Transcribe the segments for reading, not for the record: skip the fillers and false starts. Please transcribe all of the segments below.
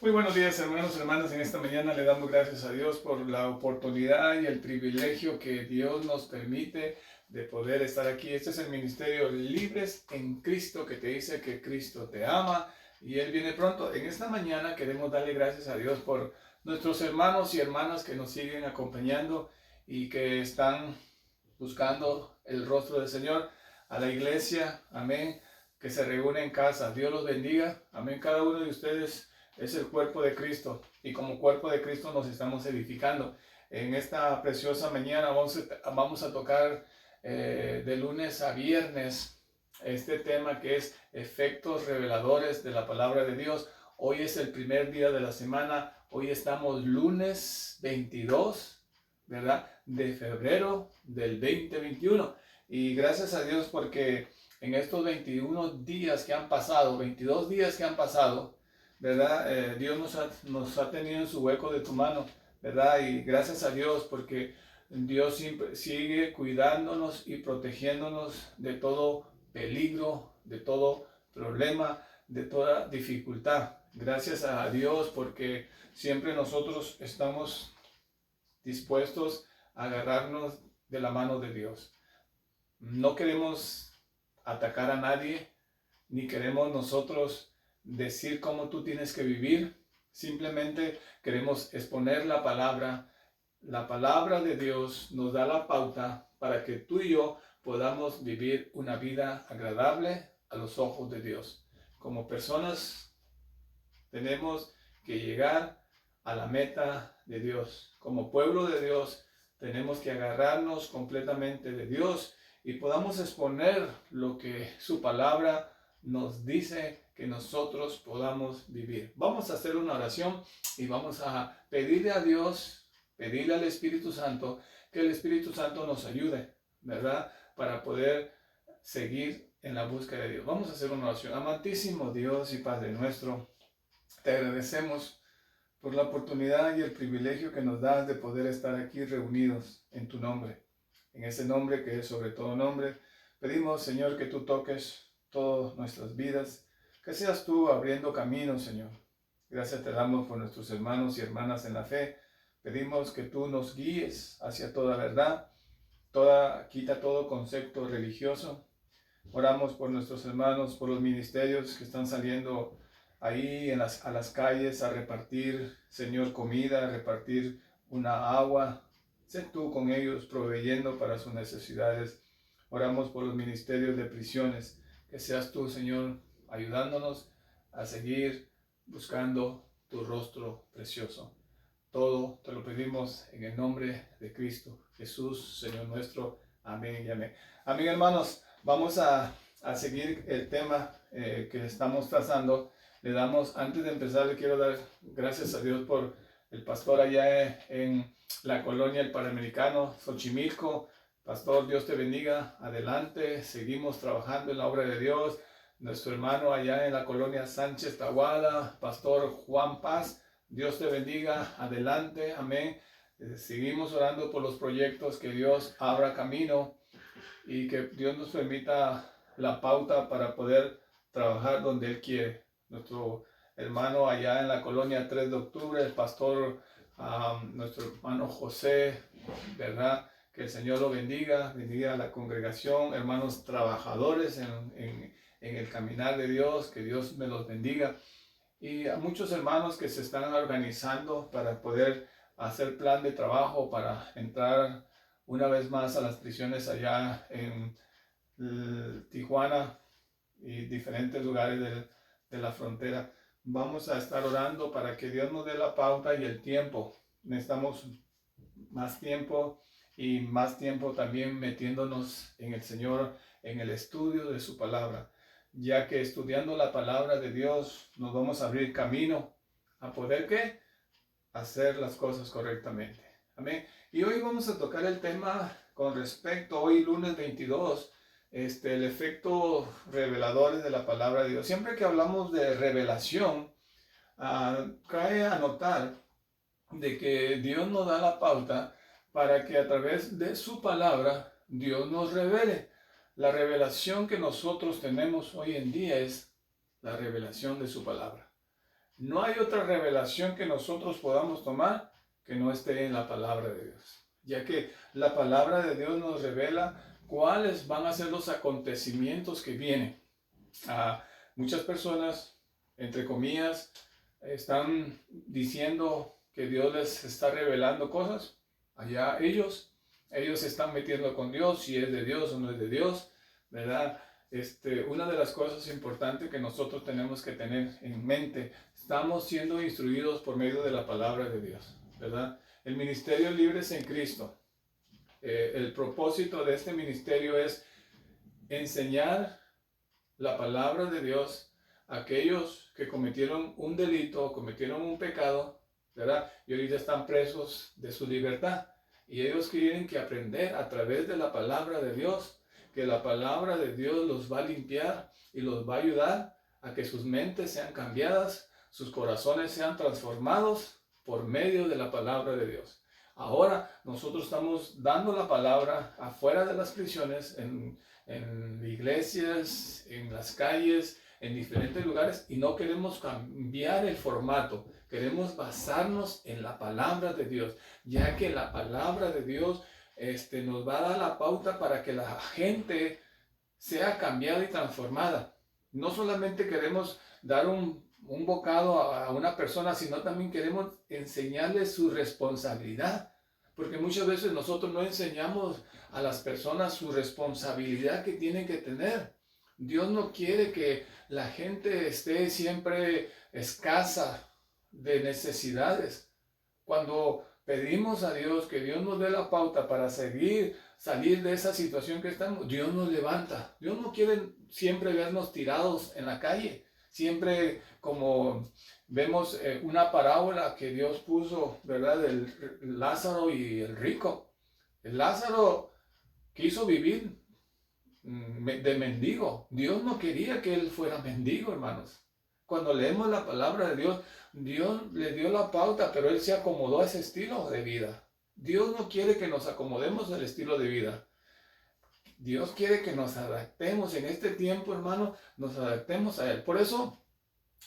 Muy buenos días, hermanos y hermanas. En esta mañana le damos gracias a Dios por la oportunidad y el privilegio que Dios nos permite de poder estar aquí. Este es el ministerio Libres en Cristo, que te dice que Cristo te ama y Él viene pronto. En esta mañana queremos darle gracias a Dios por nuestros hermanos y hermanas que nos siguen acompañando y que están buscando el rostro del Señor. A la iglesia, amén, que se reúne en casa. Dios los bendiga, amén. Cada uno de ustedes es el cuerpo de Cristo y como cuerpo de Cristo nos estamos edificando. En esta preciosa mañana vamos a tocar de lunes a viernes este tema que es efectos reveladores de la palabra de Dios. Hoy es el primer día de la semana. Hoy estamos lunes 22, ¿verdad? De febrero del 2021. Y gracias a Dios porque en estos 21 días que han pasado, 22 días que han pasado, ¿verdad? Dios nos ha tenido en su hueco de tu mano, ¿verdad? Y gracias a Dios porque Dios siempre sigue cuidándonos y protegiéndonos de todo peligro, de todo problema, de toda dificultad. Gracias a Dios porque siempre nosotros estamos dispuestos a agarrarnos de la mano de Dios. No queremos atacar a nadie, ni queremos nosotros decir cómo tú tienes que vivir. Simplemente queremos exponer la palabra. La palabra de Dios nos da la pauta para que tú y yo podamos vivir una vida agradable a los ojos de Dios. Como personas tenemos que llegar a la meta de Dios. Como pueblo de Dios tenemos que agarrarnos completamente de Dios y podamos exponer lo que su palabra nos dice que nosotros podamos vivir. Vamos a hacer una oración y vamos a pedirle a Dios, pedirle al Espíritu Santo, que el Espíritu Santo nos ayude, ¿verdad? Para poder seguir en la búsqueda de Dios. Vamos a hacer una oración. Amantísimo Dios y Padre nuestro, te agradecemos por la oportunidad y el privilegio que nos das de poder estar aquí reunidos en tu nombre. En ese nombre que es sobre todo nombre, pedimos, Señor, que tú toques todas nuestras vidas, que seas tú abriendo caminos, Señor. Gracias te damos por nuestros hermanos y hermanas en la fe. Pedimos que tú nos guíes hacia toda verdad, quita todo concepto religioso. Oramos por nuestros hermanos, por los ministerios que están saliendo ahí a las calles a repartir, Señor, comida, a repartir una agua. Sé tú con ellos proveyendo para sus necesidades. Oramos por los ministerios de prisiones. Que seas tú, Señor, ayudándonos a seguir buscando tu rostro precioso. Todo te lo pedimos en el nombre de Cristo Jesús, Señor nuestro. Amén y amén. Amén, hermanos. Vamos a seguir el tema que estamos trazando. Antes de empezar, le quiero dar gracias a Dios por el pastor allá en la colonia El Panamericano, Xochimilco. Pastor, Dios te bendiga. Adelante, seguimos trabajando en la obra de Dios. Nuestro hermano allá en la colonia Sánchez Tahuada, Pastor Juan Paz, Dios te bendiga. Adelante, amén. Seguimos orando por los proyectos, que Dios abra camino y que Dios nos permita la pauta para poder trabajar donde Él quiere. Nuestro hermano allá en la colonia 3 de octubre, el pastor, nuestro hermano José, ¿verdad? Que el Señor lo bendiga a la congregación, hermanos trabajadores en el caminar de Dios, que Dios me los bendiga. Y a muchos hermanos que se están organizando para poder hacer plan de trabajo para entrar una vez más a las prisiones allá en Tijuana y diferentes lugares de la frontera. Vamos a estar orando para que Dios nos dé la pauta y el tiempo. Necesitamos más tiempo y más tiempo también metiéndonos en el Señor, en el estudio de su palabra, ya que estudiando la palabra de Dios nos vamos a abrir camino a poder ¿qué? Hacer las cosas correctamente. Amén. Y hoy vamos a tocar el tema con respecto, hoy lunes 22, el efecto reveladores de la palabra de Dios. Siempre que hablamos de revelación, cae a notar de que Dios nos da la pauta para que a través de su palabra Dios nos revele. La revelación que nosotros tenemos hoy en día es la revelación de su palabra. No hay otra revelación que nosotros podamos tomar que no esté en la palabra de Dios, ya que la palabra de Dios nos revela cuáles van a ser los acontecimientos que vienen. Muchas personas, entre comillas, están diciendo que Dios les está revelando cosas. Allá ellos se están metiendo con Dios, si es de Dios o no es de Dios, ¿verdad? Una de las cosas importantes que nosotros tenemos que tener en mente, estamos siendo instruidos por medio de la palabra de Dios, ¿verdad? El ministerio Libres en Cristo. El propósito de este ministerio es enseñar la palabra de Dios a aquellos que cometieron un delito, cometieron un pecado, ¿verdad? Y ahorita están presos de su libertad. Y ellos tienen que aprender a través de la palabra de Dios, que la palabra de Dios los va a limpiar y los va a ayudar a que sus mentes sean cambiadas, sus corazones sean transformados por medio de la palabra de Dios. Ahora nosotros estamos dando la palabra afuera de las prisiones, en iglesias, en las calles, en diferentes lugares, y no queremos cambiar el formato. Queremos basarnos en la palabra de Dios, ya que la palabra de Dios nos va a dar la pauta para que la gente sea cambiada y transformada. No solamente queremos dar un bocado a una persona, sino también queremos enseñarle su responsabilidad. Porque muchas veces nosotros no enseñamos a las personas su responsabilidad que tienen que tener. Dios no quiere que la gente esté siempre escasa de necesidades. Cuando pedimos a Dios que Dios nos dé la pauta para salir de esa situación que estamos, Dios nos levanta. Dios no quiere siempre vernos tirados en la calle. Siempre como vemos una parábola que Dios puso, ¿verdad? Del Lázaro y el rico. El Lázaro quiso vivir de mendigo. Dios no quería que él fuera mendigo, hermanos. Cuando leemos la palabra de Dios, Dios le dio la pauta, pero él se acomodó a ese estilo de vida. Dios no quiere que nos acomodemos al estilo de vida. Dios quiere que nos adaptemos en este tiempo, hermano, nos adaptemos a Él. Por eso,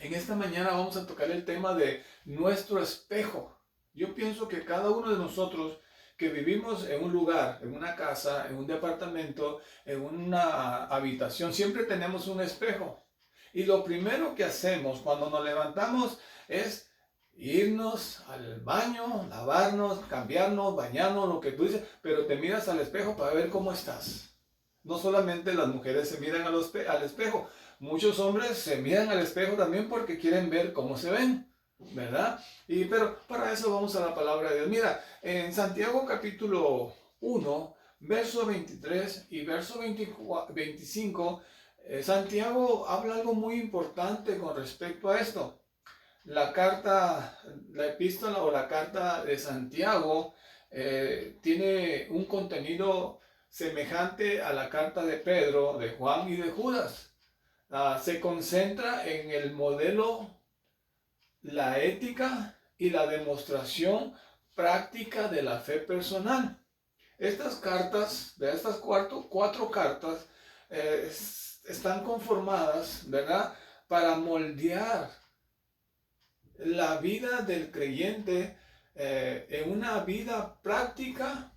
en esta mañana vamos a tocar el tema de nuestro espejo. Yo pienso que cada uno de nosotros que vivimos en un lugar, en una casa, en un departamento, en una habitación, siempre tenemos un espejo. Y lo primero que hacemos cuando nos levantamos es irnos al baño, lavarnos, cambiarnos, bañarnos, lo que tú dices, pero te miras al espejo para ver cómo estás. No solamente las mujeres se miran al espejo, muchos hombres se miran al espejo también porque quieren ver cómo se ven, ¿verdad? Pero para eso vamos a la palabra de Dios. Mira, en Santiago capítulo 1, verso 23 y verso 25, Santiago habla algo muy importante con respecto a esto. La epístola o la carta de Santiago tiene un contenido semejante a la carta de Pedro, de Juan y de Judas. Se concentra en el modelo, la ética y la demostración práctica de la fe personal. Estas cartas, de estas cuatro cartas, están conformadas, ¿verdad?, para moldear la vida del creyente en una vida práctica,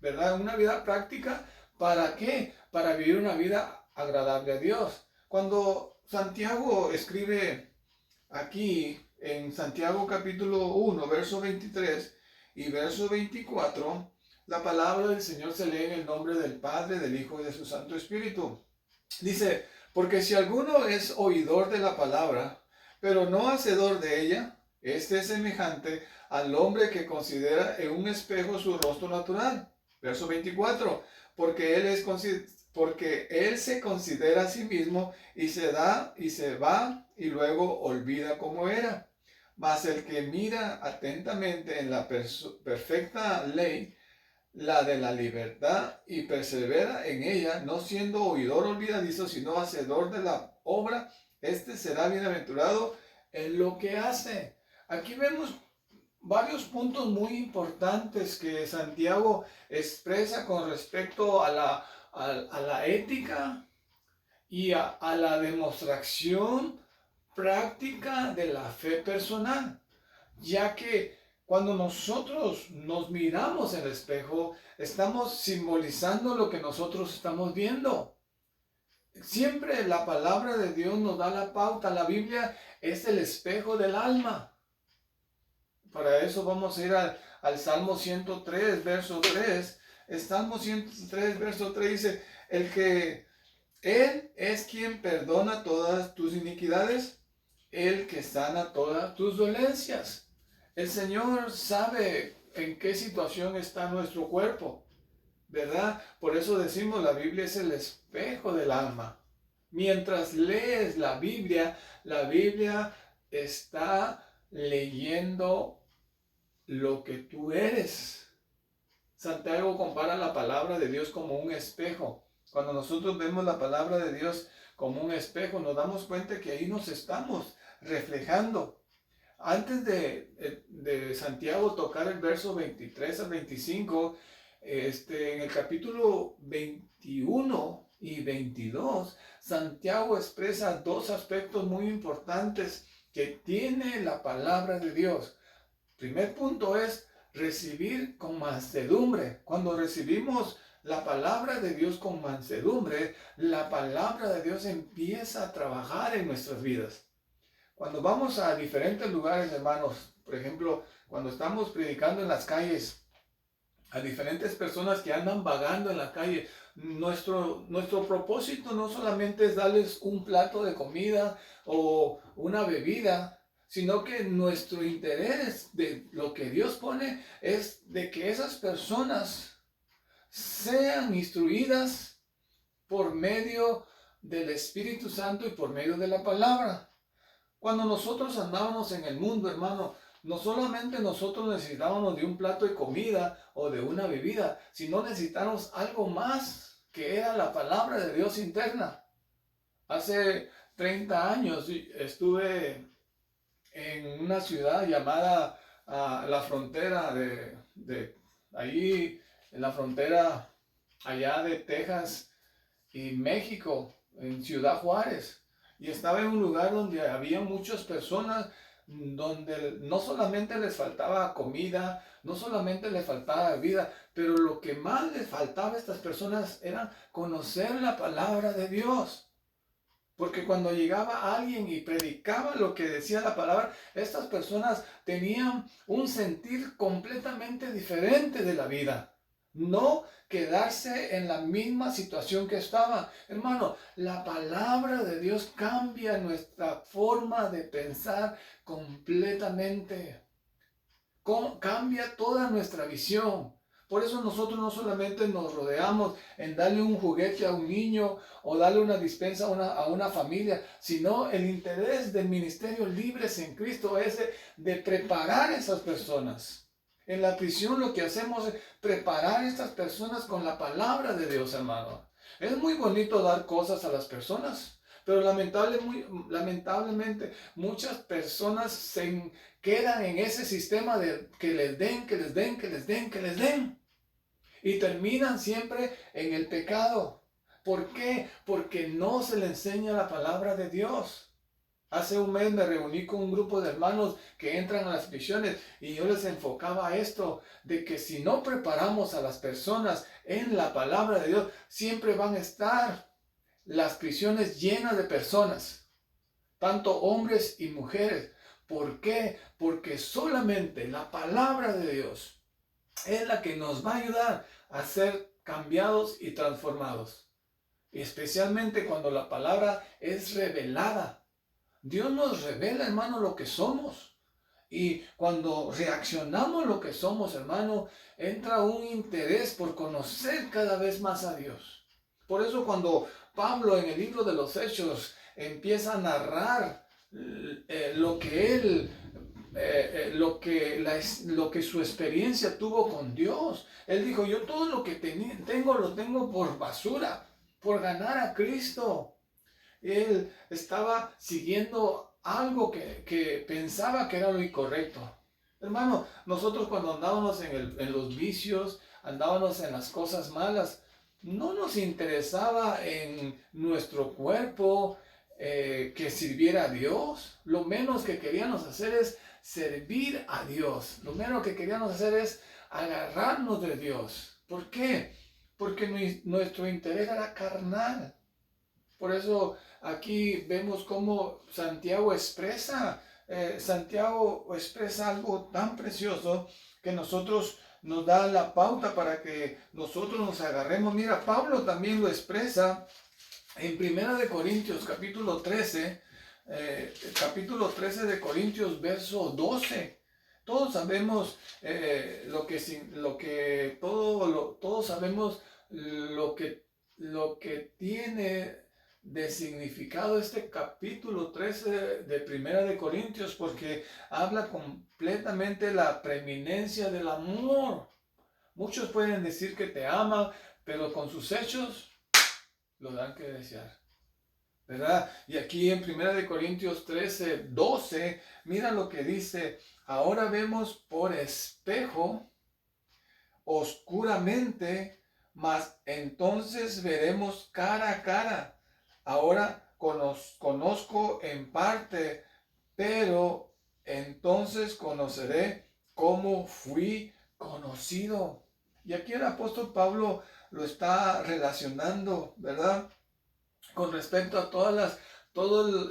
¿verdad? Una vida práctica, ¿para qué? Para vivir una vida agradable a Dios. Cuando Santiago escribe aquí en Santiago capítulo 1, verso 23 y verso 24, la palabra del Señor se lee en el nombre del Padre, del Hijo y de su Santo Espíritu. Dice, porque si alguno es oidor de la palabra, pero no hacedor de ella, este es semejante al hombre que considera en un espejo su rostro natural. Verso 24, porque él se considera a sí mismo y se va y luego olvida cómo era. Mas el que mira atentamente en la perfecta ley, la de la libertad, y persevera en ella, no siendo oidor olvidadizo, sino hacedor de la obra, este será bienaventurado en lo que hace. Aquí vemos varios puntos muy importantes que Santiago expresa con respecto a la ética y a la demostración práctica de la fe personal, ya que cuando nosotros nos miramos en el espejo, estamos simbolizando lo que nosotros estamos viendo. Siempre la palabra de Dios nos da la pauta. La Biblia es el espejo del alma. Para eso vamos a ir al Salmo 103, verso 3. El Salmo 103, verso 3 dice, Él es quien perdona todas tus iniquidades, el que sana todas tus dolencias. El Señor sabe en qué situación está nuestro cuerpo, ¿verdad? Por eso decimos, la Biblia es el espejo del alma. Mientras lees la Biblia está leyendo lo que tú eres. Santiago compara la palabra de Dios como un espejo. Cuando nosotros vemos la palabra de Dios como un espejo, nos damos cuenta que ahí nos estamos reflejando. Antes de Santiago tocar el verso 23 al 25, en el capítulo 21 y 22, Santiago expresa dos aspectos muy importantes que tiene la palabra de Dios. Primer punto es recibir con mansedumbre. Cuando recibimos la palabra de Dios con mansedumbre, la palabra de Dios empieza a trabajar en nuestras vidas. Cuando vamos a diferentes lugares, hermanos, por ejemplo, cuando estamos predicando en las calles, a diferentes personas que andan vagando en la calle, nuestro propósito no solamente es darles un plato de comida o una bebida, sino que nuestro interés de lo que Dios pone es de que esas personas sean instruidas por medio del Espíritu Santo y por medio de la palabra. Cuando nosotros andábamos en el mundo, hermano, no solamente nosotros necesitábamos de un plato de comida o de una bebida, sino necesitábamos algo más, que era la palabra de Dios interna. Hace 30 años estuve en una ciudad llamada la frontera ahí, en la frontera allá de Texas y México, en Ciudad Juárez. Y estaba en un lugar donde había muchas personas, donde no solamente les faltaba comida, no solamente les faltaba bebida, pero lo que más les faltaba a estas personas era conocer la palabra de Dios. Porque cuando llegaba alguien y predicaba lo que decía la palabra, estas personas tenían un sentir completamente diferente de la vida. No quedarse en la misma situación que estaba. Hermano, la palabra de Dios cambia nuestra forma de pensar completamente. Cambia toda nuestra visión. Por eso nosotros no solamente nos rodeamos en darle un juguete a un niño o darle una dispensa a una familia, sino el interés del ministerio Libres en Cristo es de preparar a esas personas. En la prisión lo que hacemos es preparar a estas personas con la palabra de Dios, hermano. Es muy bonito dar cosas a las personas, pero lamentablemente muchas personas se quedan en ese sistema de que les den, que les den, que les den, que les den. Y terminan siempre en el pecado. ¿Por qué? Porque no se les enseña la palabra de Dios. Hace un mes me reuní con un grupo de hermanos que entran a las prisiones y yo les enfocaba a esto, de que si no preparamos a las personas en la palabra de Dios, siempre van a estar las prisiones llenas de personas, tanto hombres y mujeres. ¿Por qué? Porque solamente la palabra de Dios es la que nos va a ayudar a ser cambiados y transformados. Especialmente cuando la palabra es revelada. Dios nos revela, hermano, lo que somos. Y cuando reaccionamos lo que somos, hermano, entra un interés por conocer cada vez más a Dios. Por eso cuando Pablo en el libro de los Hechos empieza a narrar lo que su experiencia tuvo con Dios, él dijo, yo todo lo que tengo lo tengo por basura, por ganar a Cristo. Él estaba siguiendo algo que pensaba que era lo incorrecto. Hermano, nosotros cuando andábamos en los vicios, andábamos en las cosas malas, no nos interesaba en nuestro cuerpo, que sirviera a Dios. Lo menos que queríamos hacer es servir a Dios. Lo menos que queríamos hacer es agarrarnos de Dios. ¿Por qué? Porque nuestro interés era carnal. Por eso aquí vemos cómo Santiago expresa algo tan precioso que nosotros nos da la pauta para que nosotros nos agarremos. Mira, Pablo también lo expresa en 1 Corintios capítulo 13 de Corintios, verso 12. Todos sabemos todos sabemos lo que tiene de significado este capítulo 13 de 1 Corintios, porque habla completamente la preeminencia del amor. Muchos pueden decir que te aman, pero con sus hechos lo dan que desear, ¿verdad? Y aquí en 1 Corintios 12, mira lo que dice: ahora vemos por espejo, oscuramente, mas entonces veremos cara a cara. Ahora conozco en parte, pero entonces conoceré como fui conocido. Y aquí el apóstol Pablo lo está relacionando, ¿verdad? Con respecto a todas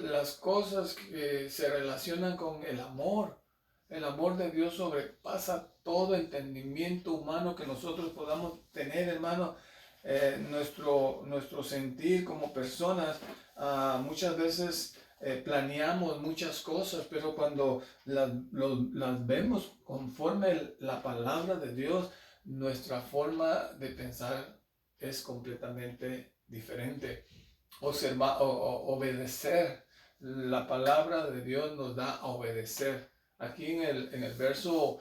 las cosas que se relacionan con el amor. El amor de Dios sobrepasa todo entendimiento humano que nosotros podamos tener, hermano. Nuestro sentir como personas, muchas veces planeamos muchas cosas, pero cuando las vemos conforme la palabra de Dios, nuestra forma de pensar es completamente diferente. Obedecer. La palabra de Dios nos da a obedecer. Aquí en el verso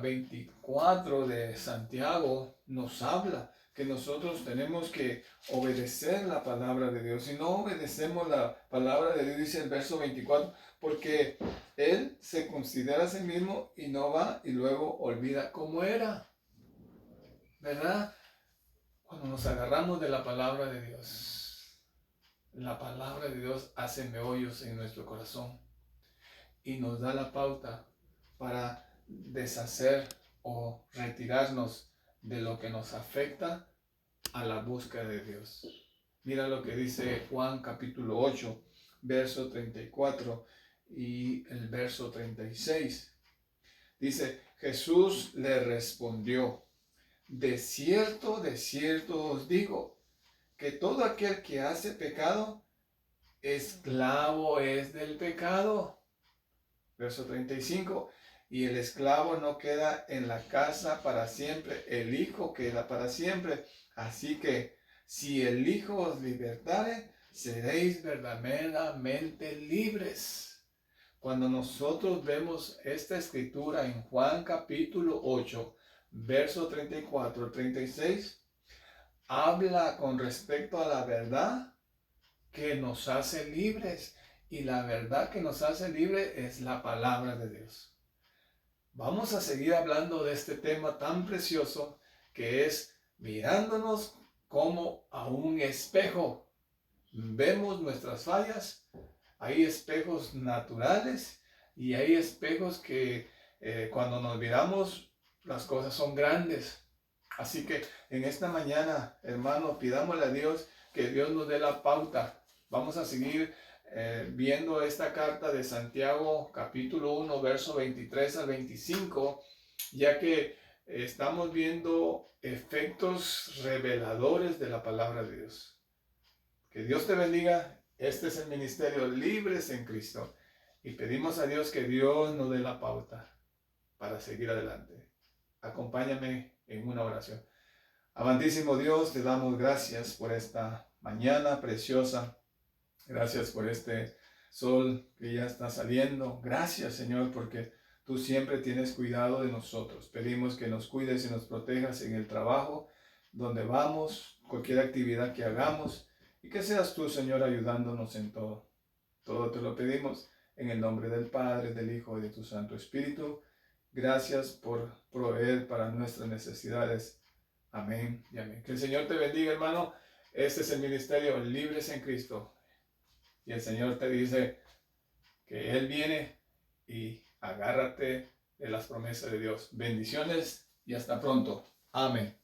24 de Santiago nos habla que nosotros tenemos que obedecer la palabra de Dios. Si no obedecemos la palabra de Dios, dice el verso 24, porque Él se considera a sí mismo y no va y luego olvida cómo era. ¿Verdad? Cuando nos agarramos de la palabra de Dios, la palabra de Dios hace meollos en nuestro corazón y nos da la pauta para deshacer o retirarnos de lo que nos afecta a la búsqueda de Dios. Mira lo que dice Juan capítulo 8, verso 34 y el verso 36. Dice: Jesús le respondió: de cierto os digo, que todo aquel que hace pecado, esclavo es del pecado. Verso 35. Y el esclavo no queda en la casa para siempre, el Hijo queda para siempre. Así que si el Hijo os libertare, seréis verdaderamente libres. Cuando nosotros vemos esta escritura en Juan capítulo 8, verso 34 al 36, habla con respecto a la verdad que nos hace libres. Y la verdad que nos hace libres es la palabra de Dios. Vamos a seguir hablando de este tema tan precioso que es mirándonos como a un espejo. Vemos nuestras fallas. Hay espejos naturales y hay espejos que cuando nos miramos las cosas son grandes. Así que en esta mañana, hermano, pidámosle a Dios que Dios nos dé la pauta. Vamos a seguir viendo esta carta de Santiago, capítulo 1, verso 23 al 25, ya que estamos viendo efectos reveladores de la palabra de Dios. Que Dios te bendiga. Este es el ministerio Libres en Cristo. Y pedimos a Dios que Dios nos dé la pauta para seguir adelante. Acompáñame en una oración. Amantísimo Dios, te damos gracias por esta mañana preciosa. Gracias por este sol que ya está saliendo. Gracias, Señor, porque tú siempre tienes cuidado de nosotros. Pedimos que nos cuides y nos protejas en el trabajo, donde vamos, cualquier actividad que hagamos, y que seas tú, Señor, ayudándonos en todo. Todo te lo pedimos en el nombre del Padre, del Hijo y de tu Santo Espíritu. Gracias por proveer para nuestras necesidades. Amén y amén. Que el Señor te bendiga, hermano. Este es el ministerio Libres en Cristo. y el Señor te dice que Él viene y agárrate de las promesas de Dios. Bendiciones y hasta pronto. Amén.